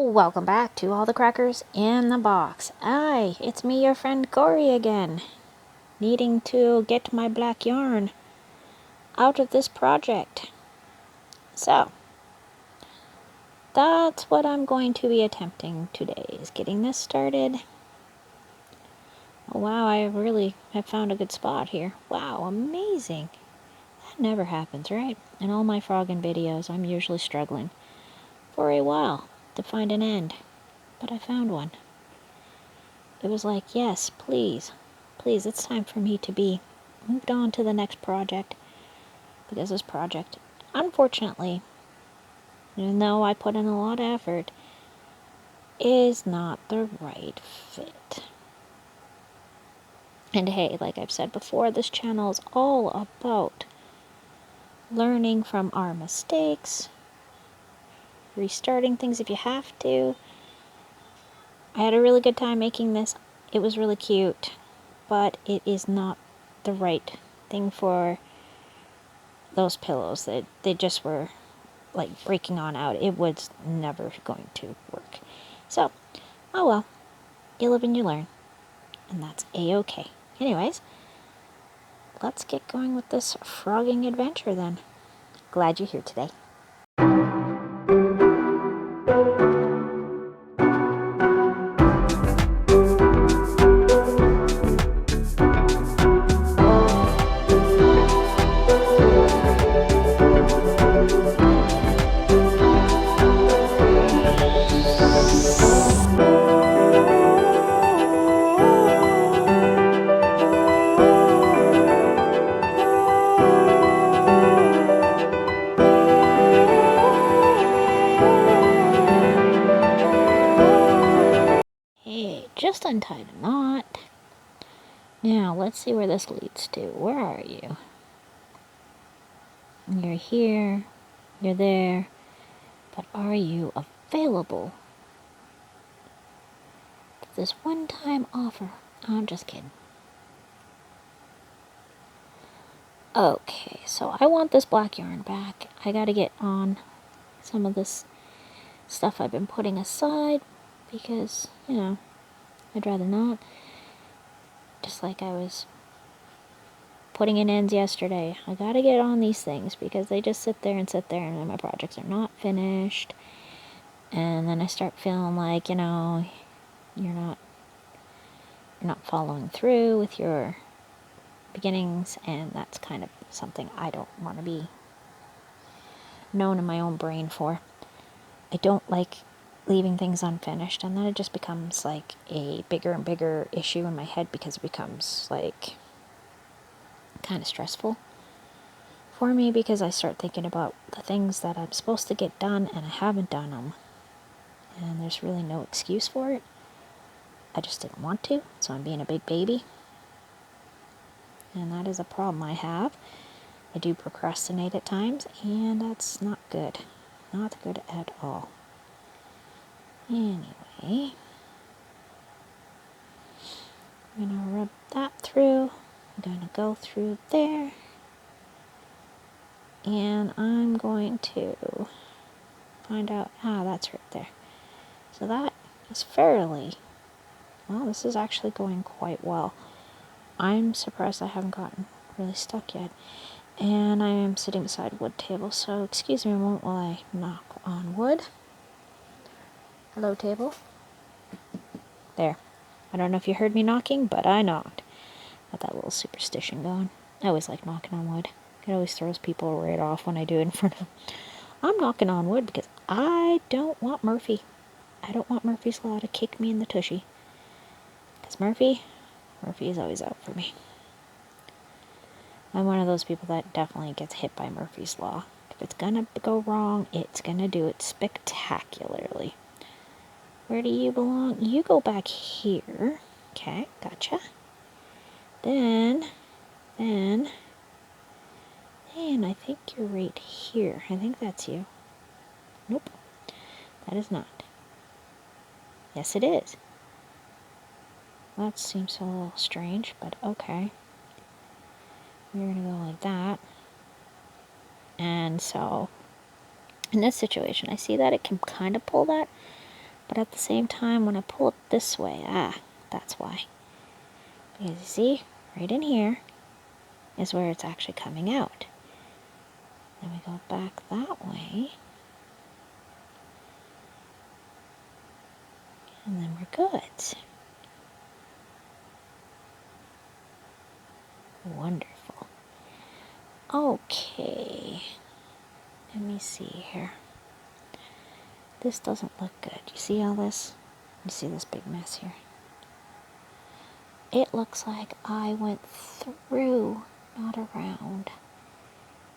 Welcome back to All the Crackers in the Box. Aye, it's me, your friend Corey again, needing to get my black yarn out of this project. So, that's what I'm going to be attempting today, is getting this started. Oh, wow, I really have found a good spot here. Wow, amazing. That never happens, right? In all my frogging videos, I'm usually struggling for a while to find an end, but I found one. It was like, yes, please, it's time for me to be moved on to the next project. Because this project, unfortunately, even though I put in a lot of effort, is not the right fit. And hey, like I've said before, this channel is all about learning from our mistakes, restarting things if you have to. I had a really good time making this. It was really cute, but it is not the right thing for those pillows. They just were like breaking on out. It was never going to work. So, oh well. You live and you learn. And that's a-okay. Anyways, let's get going with this frogging adventure then. Glad you're here today. Hey, just untied a knot. Now, let's see where this leads to. Where are you? You're here. You're there. But are you available? This one-time offer. I'm just kidding. Okay, so I want this black yarn back. I gotta get on some of this stuff I've been putting aside because, I'd rather not. Just like I was putting in ends yesterday. I gotta get on these things because they just sit there and then my projects are not finished. And then I start feeling like, you're not following through with your beginnings, and that's kind of something I don't want to be known in my own brain for. I don't like leaving things unfinished, and then it just becomes like a bigger and bigger issue in my head because it becomes like kind of stressful for me because I start thinking about the things that I'm supposed to get done and I haven't done them, and there's really no excuse for it. I just didn't want to, so I'm being a big baby, and that is a problem I have. I do procrastinate at times, and that's not good. Not good at all. Anyway, I'm going to rub that through. I'm going to go through there. And I'm going to find out, that's right there. So that is this is actually going quite well. I'm surprised I haven't gotten really stuck yet. And I am sitting beside a wood table, so excuse me a moment while I knock on wood. Hello, table. There. I don't know if you heard me knocking, but I knocked. Got that little superstition going. I always like knocking on wood. It always throws people right off when I do it in front of them. I'm knocking on wood because I don't want Murphy. I don't want Murphy's Law to kick me in the tushy. Because Murphy is always out for me. I'm one of those people that definitely gets hit by Murphy's Law. If it's gonna go wrong, it's gonna do it spectacularly. Where do you belong? You go back here. Okay, gotcha. Then, and I think you're right here. I think that's you. Nope, that is not. Yes, it is. That seems a little strange, but okay. We're gonna go like that. And so, in this situation, I see that it can kind of pull that, But at the same time, when I pull it this way, that's why. Because you see, right in here is where it's actually coming out. Then we go back that way. And then we're good. Wonderful. Okay. Let me see here. This doesn't look good. You see all this? You see this big mess here? It looks like I went through, not around.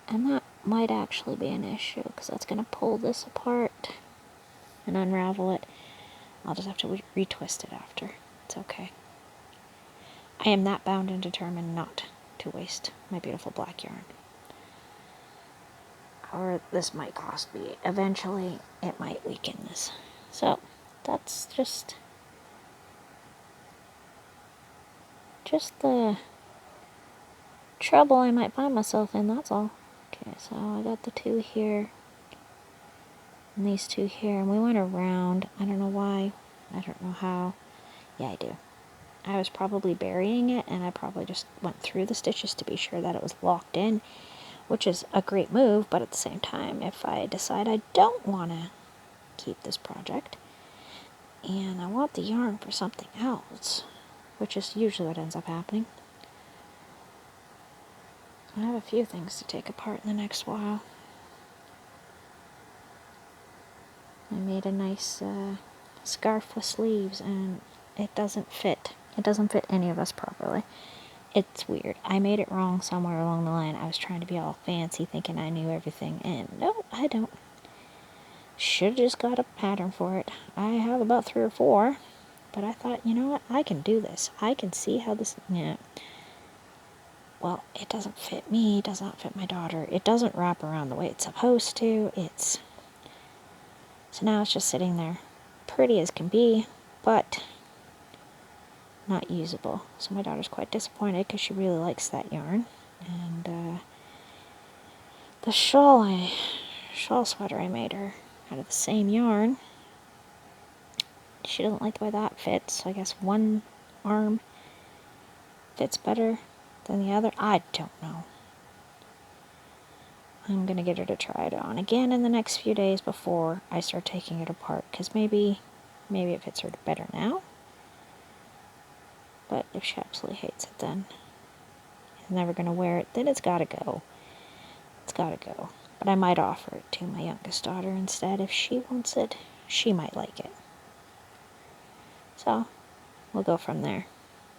And that might actually be an issue, because that's going to pull this apart and unravel it. I'll just have to retwist it after. It's okay. I am that bound and determined not to waste my beautiful black yarn. Or this might cost me. Eventually, it might weaken this. So, that's just the trouble I might find myself in, that's all. Okay, so I got the two here, and these two here, and we went around. I don't know why. I don't know how. Yeah, I do. I was probably burying it, and I probably just went through the stitches to be sure that it was locked in, which is a great move, but at the same time, if I decide I don't want to keep this project, and I want the yarn for something else, which is usually what ends up happening, I have a few things to take apart in the next while. I made a nice scarf with sleeves, and it doesn't fit. It doesn't fit any of us properly. It's weird. I made it wrong somewhere along the line. I was trying to be all fancy, thinking I knew everything, and no, I don't. Should have just got a pattern for it. I have about 3 or 4, but I thought, you know what, I can do this. I can see how this, yeah. Well, it doesn't fit me, it does not fit my daughter. It doesn't wrap around the way it's supposed to. So now it's just sitting there. Pretty as can be, but not usable. So my daughter's quite disappointed because she really likes that yarn. And the shawl sweater I made her out of the same yarn, she doesn't like the way that fits. So I guess one arm fits better than the other. I don't know. I'm going to get her to try it on again in the next few days before I start taking it apart, because maybe it fits her better now. But if she absolutely hates it, then is never going to wear it, then it's got to go. It's got to go. But I might offer it to my youngest daughter instead. If she wants it, she might like it. So, we'll go from there.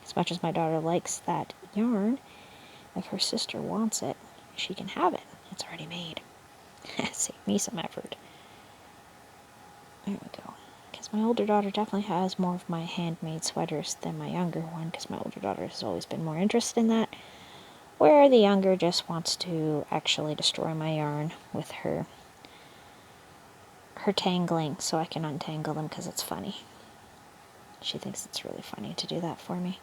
As much as my daughter likes that yarn, if her sister wants it, she can have it. It's already made. Save me some effort. There we go. Because my older daughter definitely has more of my handmade sweaters than my younger one, because my older daughter has always been more interested in that, where the younger just wants to actually destroy my yarn with her tangling so I can untangle them because it's funny. She thinks it's really funny to do that for me.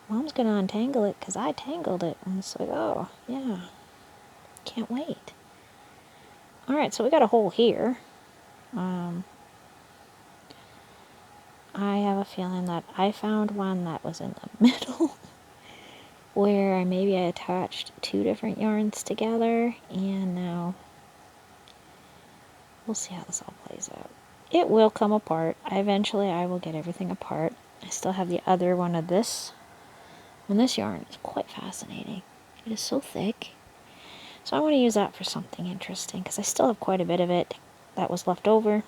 Mom's gonna untangle it because I tangled it. And it's like, oh, yeah. Can't wait. Alright, so we got a hole here. I have a feeling that I found one that was in the middle where maybe I attached 2 different yarns together, and now we'll see how this all plays out. It will come apart. Eventually I will get everything apart. I still have the other one of this, and this yarn is quite fascinating. It is so thick. So I want to use that for something interesting, because I still have quite a bit of it that was left over,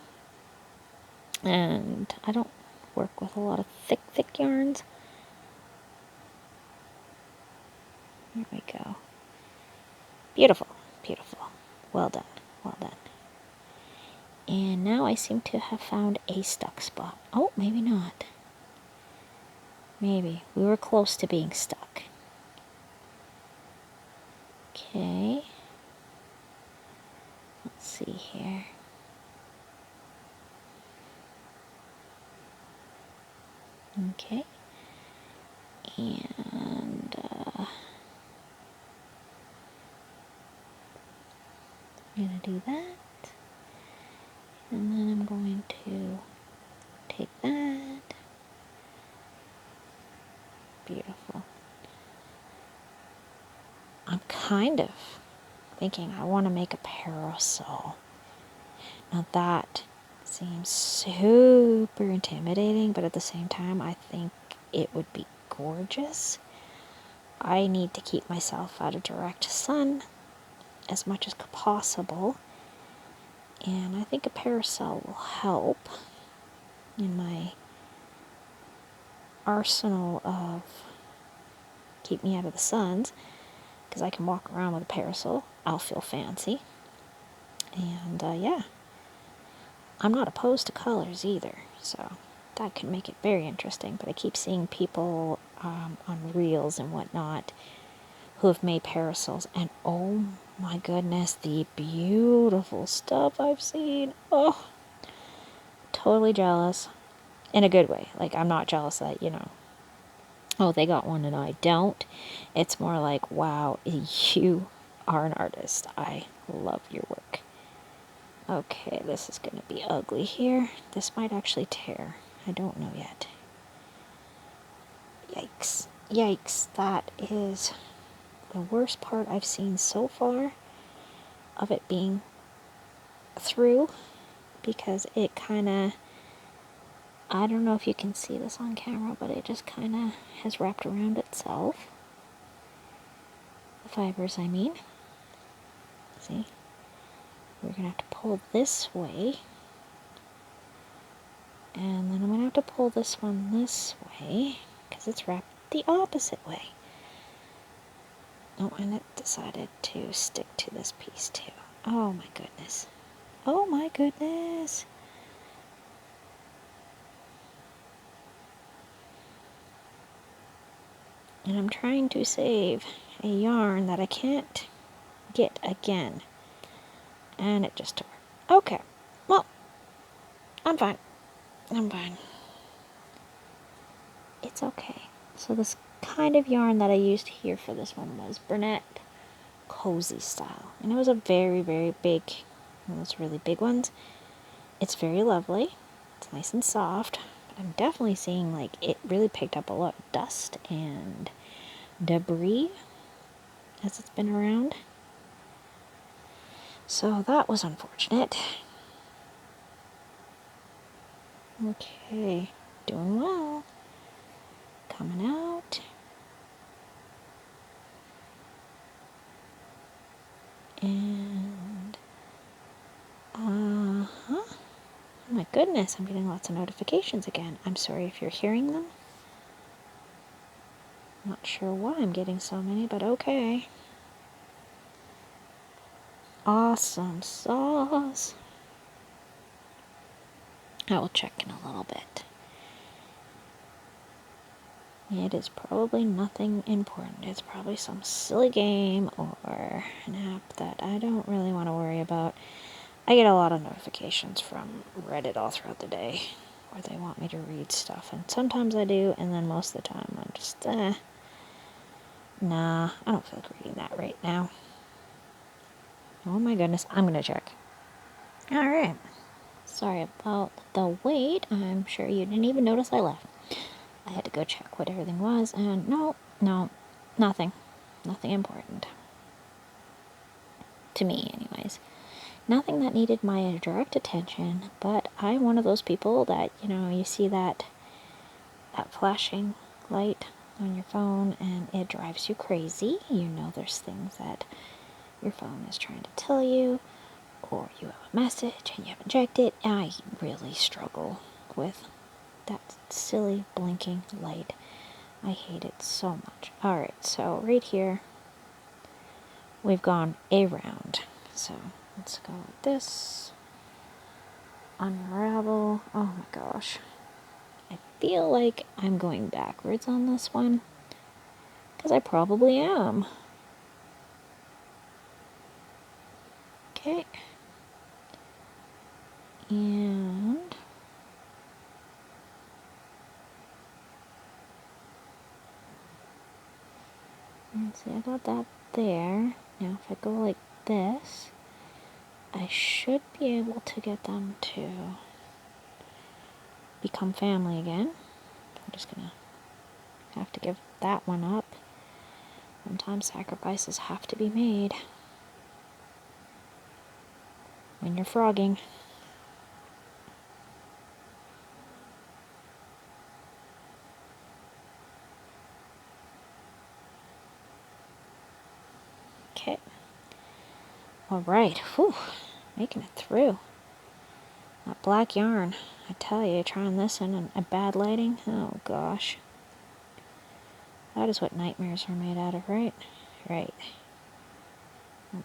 and I don't work with a lot of thick yarns. There we go. Beautiful, beautiful. Well done, well done. And now I seem to have found a stuck spot. Oh, maybe not. Maybe. We were close to being stuck. Okay. Let's see here. Okay. And I'm going to do that. And then I'm going to I'm kind of thinking I want to make a parasol. Now that seems super intimidating, but at the same time, I think it would be gorgeous. I need to keep myself out of direct sun as much as possible, and I think a parasol will help in my arsenal of keep me out of the suns, because I can walk around with a parasol. I'll feel fancy, and yeah. I'm not opposed to colors either, so that can make it very interesting. But I keep seeing people on reels and whatnot who have made parasols, and oh my goodness, the beautiful stuff I've seen. Oh, totally jealous. In a good way. Like, I'm not jealous that, oh, they got one and I don't. It's more like, wow, you are an artist. I love your work. Okay, this is going to be ugly here. This might actually tear. I don't know yet. Yikes. Yikes. That is the worst part I've seen so far of it being through, because it kind of, I don't know if you can see this on camera, but it just kind of has wrapped around itself. The fibers, I mean. See? We're going to have to pull this way. And then I'm going to have to pull this one this way, because it's wrapped the opposite way. Oh, and it decided to stick to this piece too. Oh my goodness. Oh my goodness. And I'm trying to save a yarn that I can't get again. And it just tore. Okay. Well, I'm fine. I'm fine. It's okay. So this kind of yarn that I used here for this one was Bernat Cozy style. And it was a very, very big, one of those really big ones. It's very lovely. It's nice and soft. But I'm definitely seeing like it really picked up a lot of dust and debris as it's been around. So that was unfortunate. Okay, doing well. Coming out. And, oh my goodness, I'm getting lots of notifications again. I'm sorry if you're hearing them. Not sure why I'm getting so many, but okay. Awesome sauce. I will check in a little bit. It is probably nothing important. It's probably some silly game or an app that I don't really want to worry about. I get a lot of notifications from Reddit all throughout the day where they want me to read stuff, and sometimes I do, and then most of the time I'm just, nah, I don't feel like reading that right now. Oh my goodness, I'm gonna check. Alright. Sorry about the wait. I'm sure you didn't even notice I left. I had to go check what everything was, and no, nothing. Nothing important. To me, anyways. Nothing that needed my direct attention, but I'm one of those people that, you see that flashing light on your phone and it drives you crazy. You know there's things that your phone is trying to tell you, or you have a message and you haven't checked it. I really struggle with that silly blinking light. I hate it so much. Alright, so right here, we've gone around. So let's go like this. Unravel. Oh my gosh. I feel like I'm going backwards on this one, because I probably am. Okay. And let's see, I got that there. Now if I go like this, I should be able to get them to become family again. I'm just gonna have to give that one up. Sometimes sacrifices have to be made when you're frogging. Okay. Alright. Whew. Making it through. That black yarn. I tell you, trying this in a bad lighting. Oh gosh. That is what nightmares are made out of, right? Right.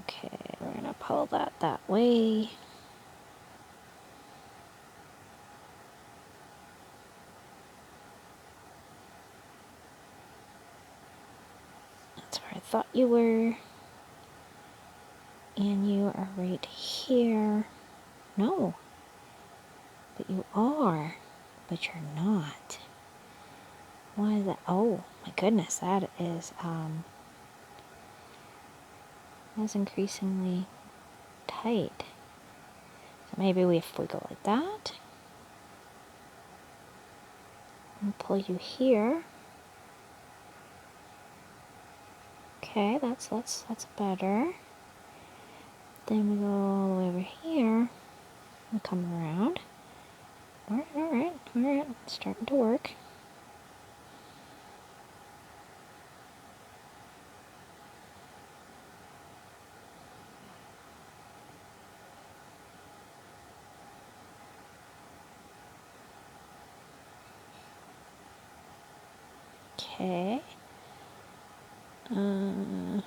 Okay, we're gonna pull that way. That's where I thought you were. And you are right here. No. But you are. But you're not. Why is that? Oh, my goodness, that is, that's increasingly tight. So maybe if we go like that, and pull you here. Okay, that's better. Then we go all the way over here and come around. Alright, it's starting to work. Okay. I'm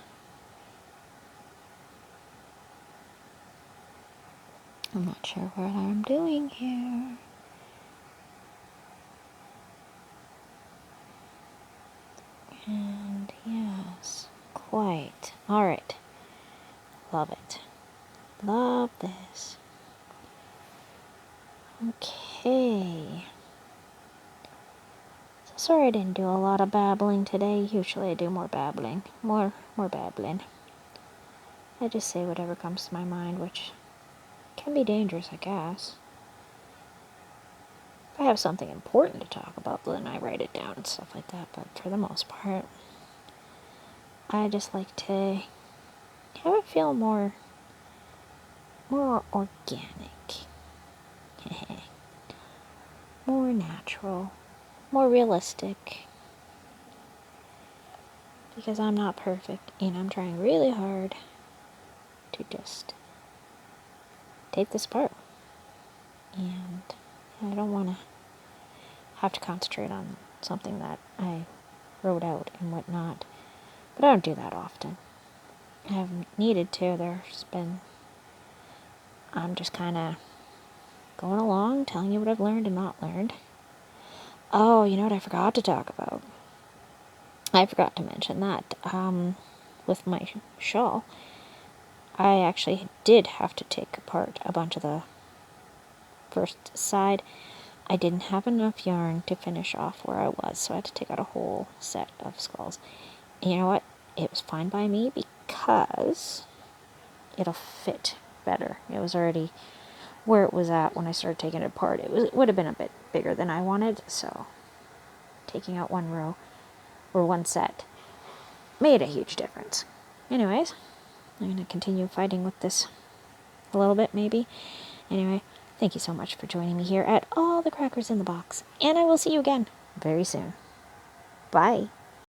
not sure what I'm doing here. And yes, quite. Alright. Love it. Love this. Okay. So sorry I didn't do a lot of babbling today. Usually I do more babbling. More babbling. I just say whatever comes to my mind, which can be dangerous, I guess. If I have something important to talk about, then I write it down and stuff like that, but for the most part, I just like to have it feel more organic. More natural. More realistic. Because I'm not perfect, and I'm trying really hard to just take this apart. And I don't want to have to concentrate on something that I wrote out and whatnot. But I don't do that often. I haven't needed to. I'm just kind of going along, telling you what I've learned and not learned. Oh, you know what I forgot to talk about? I forgot to mention that with my shawl, I actually did have to take apart a bunch of the first side. I didn't have enough yarn to finish off where I was, so I had to take out a whole set of skulls. And you know what? It was fine by me because it'll fit better. It was already where it was at when I started taking it apart. It would have been a bit bigger than I wanted, so taking out one row or one set made a huge difference. Anyways, I'm going to continue fighting with this a little bit, maybe. Anyway, thank you so much for joining me here at All the Crackers in the Box, and I will see you again very soon. Bye.